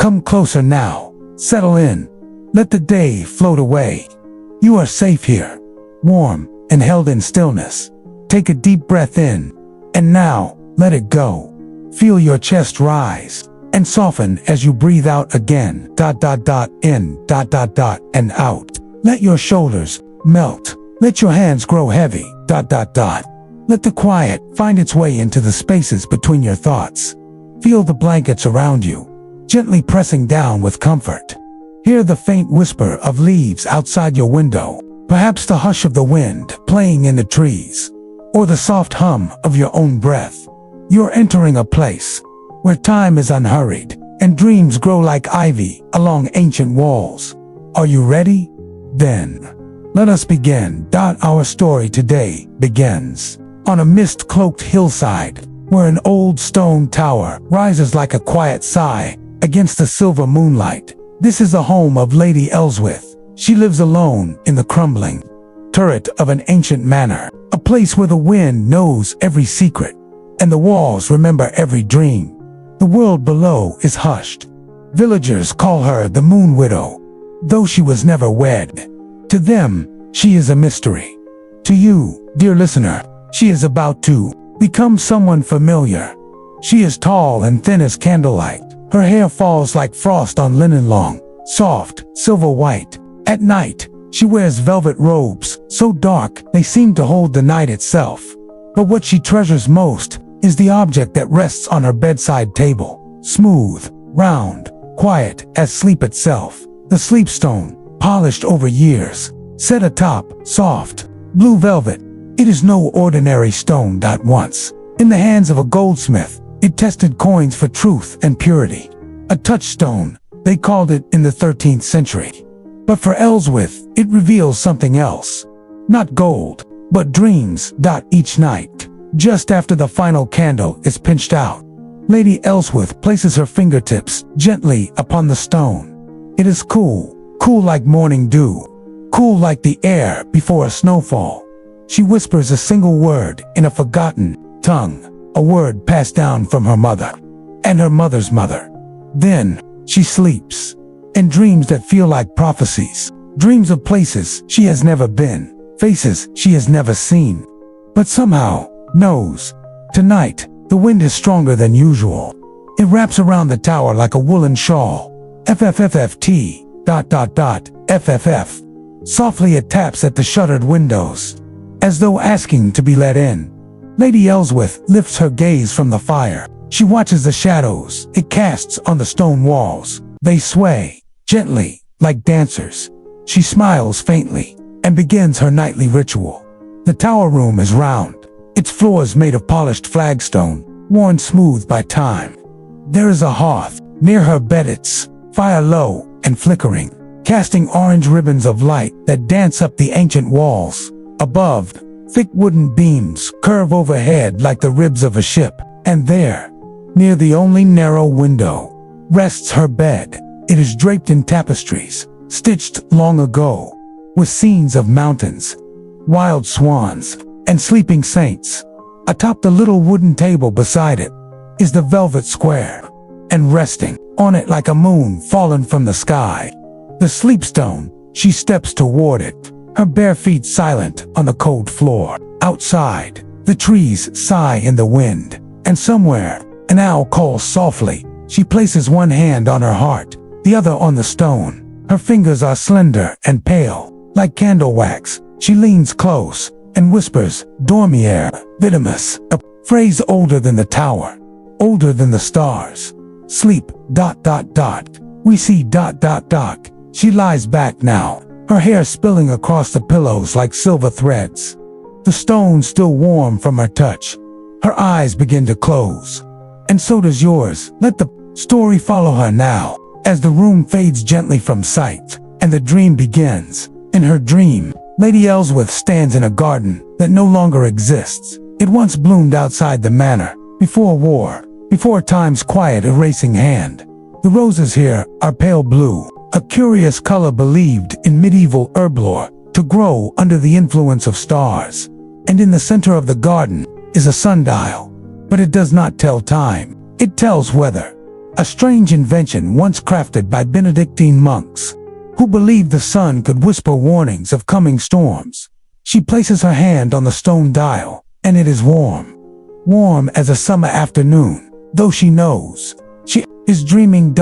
Come closer now. Settle in. Let the day float away. You are safe here, warm and held in stillness. Take a deep breath in, and now, let it go. Feel your chest rise and soften as you breathe out again. In, and out. Let your shoulders melt. Let your hands grow heavy. Let the quiet find its way into the spaces between your thoughts. Feel the blankets around you, gently pressing down with comfort. Hear the faint whisper of leaves outside your window, perhaps the hush of the wind playing in the trees, or the soft hum of your own breath. You're entering a place where time is unhurried and dreams grow like ivy along ancient walls. Are you ready? Then, let us begin. Our story today begins on a mist-cloaked hillside where an old stone tower rises like a quiet sigh against the silver moonlight. This is the home of Lady Ellsworth. She lives alone in the crumbling turret of an ancient manor, a place where the wind knows every secret and the walls remember every dream. The world below is hushed. Villagers call her the Moon Widow, though she was never wed. To them, she is a mystery. To you, dear listener, she is about to become someone familiar. She is tall and thin as candlelight. Her hair falls like frost on linen, long, soft, silver white. At night, she wears velvet robes, so dark they seem to hold the night itself. But what she treasures most is the object that rests on her bedside table. Smooth, round, quiet as sleep itself. The sleepstone, polished over years, set atop soft, blue velvet. It is no ordinary stone. Once, in the hands of a goldsmith, it tested coins for truth and purity. A touchstone, they called it in the 13th century. But for Ellsworth, it reveals something else. Not gold, but dreams. Each night, just after the final candle is pinched out, Lady Ellsworth places her fingertips gently upon the stone. It is cool, cool like morning dew, cool like the air before a snowfall. She whispers a single word in a forgotten tongue, a word passed down from her mother and her mother's mother. Then she sleeps, and dreams that feel like prophecies, dreams of places she has never been, faces she has never seen, but somehow knows. Tonight, the wind is stronger than usual. It wraps around the tower like a woolen shawl. FFFFT. FFF. Softly it taps at the shuttered windows, as though asking to be let in. Lady Ellsworth lifts her gaze from the fire. She watches the shadows it casts on the stone walls. They sway, gently, like dancers. She smiles faintly and begins her nightly ritual. The tower room is round, its floors made of polished flagstone, worn smooth by time. There is a hearth near her bed, its fire low and flickering, casting orange ribbons of light that dance up the ancient walls. Above, thick wooden beams curve overhead like the ribs of a ship, and there, near the only narrow window, rests her bed. It is draped in tapestries, stitched long ago, with scenes of mountains, wild swans, and sleeping saints. Atop the little wooden table beside it is the velvet square, and resting on it like a moon fallen from the sky, the sleepstone. She steps toward it, her bare feet silent on the cold floor. Outside, the trees sigh in the wind, and somewhere, an owl calls softly. She places one hand on her heart, the other on the stone. Her fingers are slender and pale, like candle wax. She leans close and whispers, "Dormiere, vitamus," a phrase older than the tower, older than the stars. Sleep, ... We see ... She lies back now, her hair spilling across the pillows like silver threads. The stone still warm from her touch. Her eyes begin to close. And so does yours. Let the story follow her now, as the room fades gently from sight, and the dream begins. In her dream, Lady Ellsworth stands in a garden that no longer exists. It once bloomed outside the manor, before war, before time's quiet erasing hand. The roses here are pale blue, a curious color believed in medieval herblore to grow under the influence of stars. And in the center of the garden is a sundial, but it does not tell time, it tells weather. a strange invention once crafted by Benedictine monks, who believed the sun could whisper warnings of coming storms. She places her hand on the stone dial, and it is warm. Warm as a summer afternoon, though she knows she is dreaming.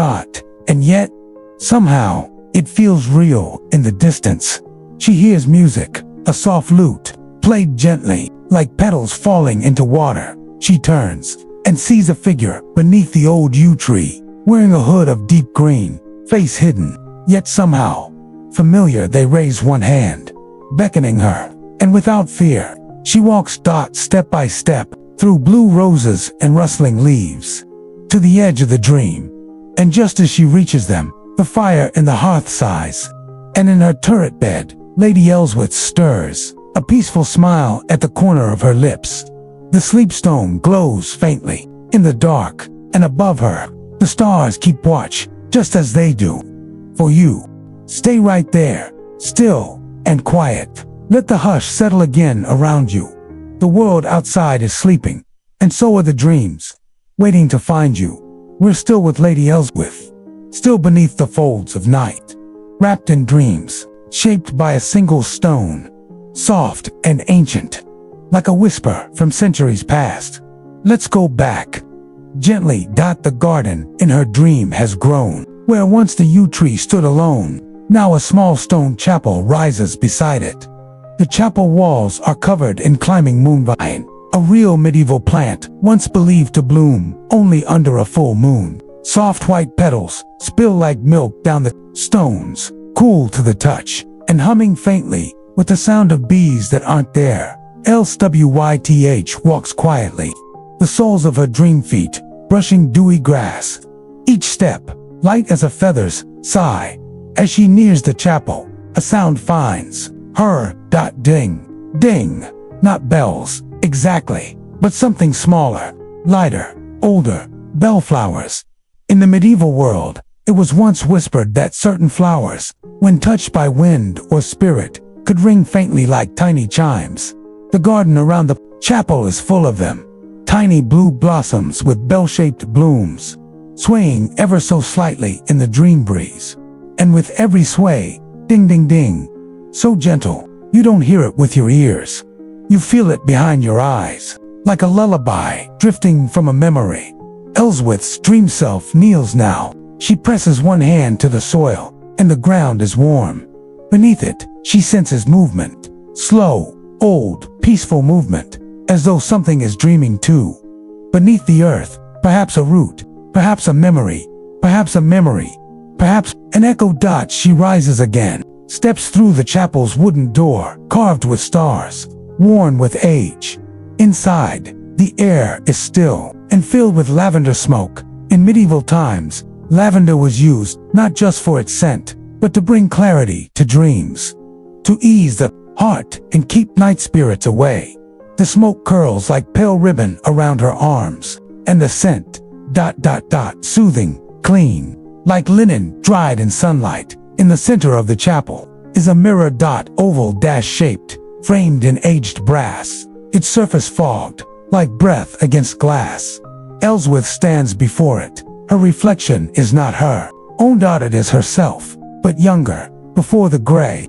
And yet, somehow, it feels real in the distance. She hears music, a soft lute, played gently, like petals falling into water. She turns and sees a figure beneath the old yew tree, wearing a hood of deep green, face hidden, yet somehow familiar. They raise one hand, beckoning her, and without fear, she walks step by step through blue roses and rustling leaves to the edge of the dream. And just as she reaches them, the fire in the hearth sighs, and in her turret bed, Lady Ellsworth stirs, a peaceful smile at the corner of her lips. The sleepstone glows faintly in the dark, and above her, the stars keep watch, just as they do for you. Stay right there, still and quiet. Let the hush settle again around you. The world outside is sleeping, and so are the dreams, waiting to find you. We're still with Lady Ellsworth, still beneath the folds of night, wrapped in dreams, shaped by a single stone, soft and ancient, like a whisper from centuries past. Let's go back. Gently. The garden in her dream has grown. Where once the yew tree stood alone, now a small stone chapel rises beside it. The chapel walls are covered in climbing moonvine, a real medieval plant once believed to bloom only under a full moon. Soft white petals spill like milk down the stones, cool to the touch, and humming faintly with the sound of bees that aren't there. Ellsworth walks quietly, the soles of her dream feet brushing dewy grass. Each step, light as a feather's sigh. As she nears the chapel, a sound finds her. Ding, ding. Not bells, exactly, but something smaller, lighter, older, bellflowers. In the medieval world, it was once whispered that certain flowers, when touched by wind or spirit, could ring faintly like tiny chimes. The garden around the chapel is full of them, tiny blue blossoms with bell-shaped blooms, swaying ever so slightly in the dream breeze. And with every sway, ding ding ding, so gentle, you don't hear it with your ears. You feel it behind your eyes, like a lullaby drifting from a memory. Ellsworth's dream self kneels now. She presses one hand to the soil, and the ground is warm. Beneath it, she senses movement. Slow, old, peaceful movement, as though something is dreaming too. Beneath the earth, perhaps a root, perhaps a memory, perhaps a memory, perhaps an echo. She rises again, steps through the chapel's wooden door, carved with stars, worn with age. Inside, the air is still and filled with lavender smoke. In medieval times, lavender was used not just for its scent, but to bring clarity to dreams, to ease the heart and keep night spirits away. The smoke curls like pale ribbon around her arms, and the scent, soothing, clean, like linen dried in sunlight. In the center of the chapel is a mirror, oval shaped, framed in aged brass, its surface fogged, like breath against glass. Ellsworth stands before it. Her reflection is not her own. It is herself, but younger, before the gray,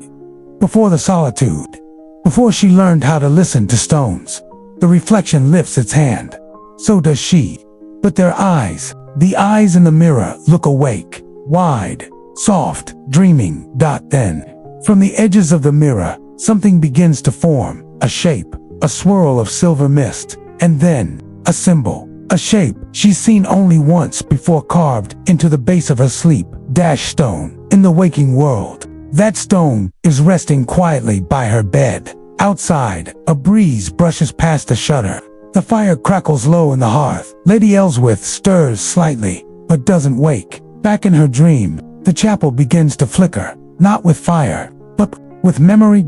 before the solitude, before she learned how to listen to stones. The reflection lifts its hand. So does she. But their eyes, the eyes in the mirror, look awake, wide, soft, dreaming. Then, from the edges of the mirror, something begins to form, a shape, a swirl of silver mist, and then, a symbol, a shape she's seen only once before, carved into the base of her sleep stone. In the waking world, that stone is resting quietly by her bed. Outside, a breeze brushes past the shutter. The fire crackles low in the hearth. Lady Ellsworth stirs slightly, but doesn't wake. Back in her dream, the chapel begins to flicker, not with fire, but with memory.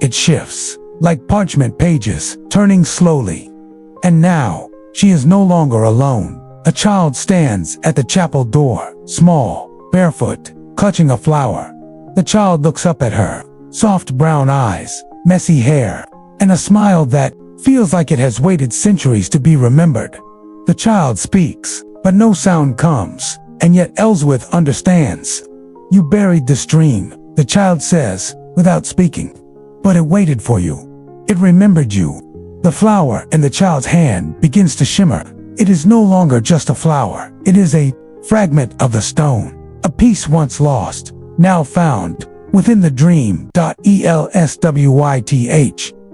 It shifts, like parchment pages, turning slowly. And now, she is no longer alone. A child stands at the chapel door, small, barefoot, clutching a flower. The child looks up at her, soft brown eyes, messy hair, and a smile that feels like it has waited centuries to be remembered. The child speaks, but no sound comes, and yet Ellsworth understands. You buried this dream, the child says, without speaking. But it waited for you. It remembered you. The flower in the child's hand begins to shimmer. It is no longer just a flower. It is a fragment of the stone. A piece once lost, now found. Within the dream. Elswyth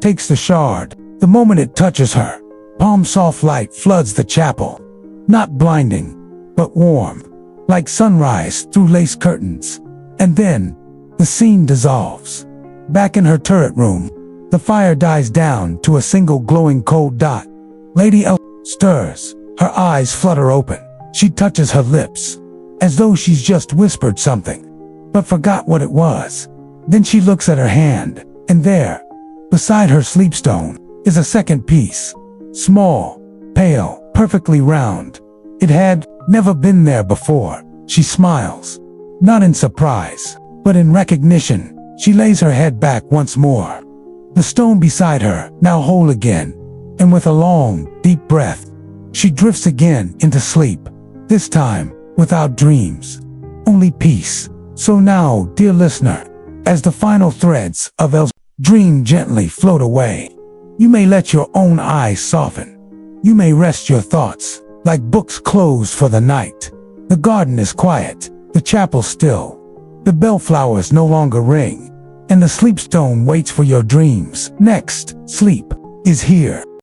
takes the shard. The moment it touches her, palm soft light floods the chapel. Not blinding, but warm, like sunrise through lace curtains. And then, the scene dissolves. Back in her turret room, the fire dies down to a single glowing cold dot. Lady L stirs. Her eyes flutter open. She touches her lips, as though she's just whispered something, but forgot what it was. Then she looks at her hand, and there, beside her sleepstone, is a second piece. Small, pale, perfectly round. It had never been there before. She smiles, not in surprise, but in recognition. She lays her head back once more. The stone beside her, now whole again, and with a long, deep breath, she drifts again into sleep, this time without dreams, only peace. So now, dear listener, as the final threads of Elle's dream gently float away, you may let your own eyes soften. You may rest your thoughts, like books closed for the night. The garden is quiet, the chapel still. The bellflowers no longer ring, and the sleepstone waits for your dreams. Next, sleep is here.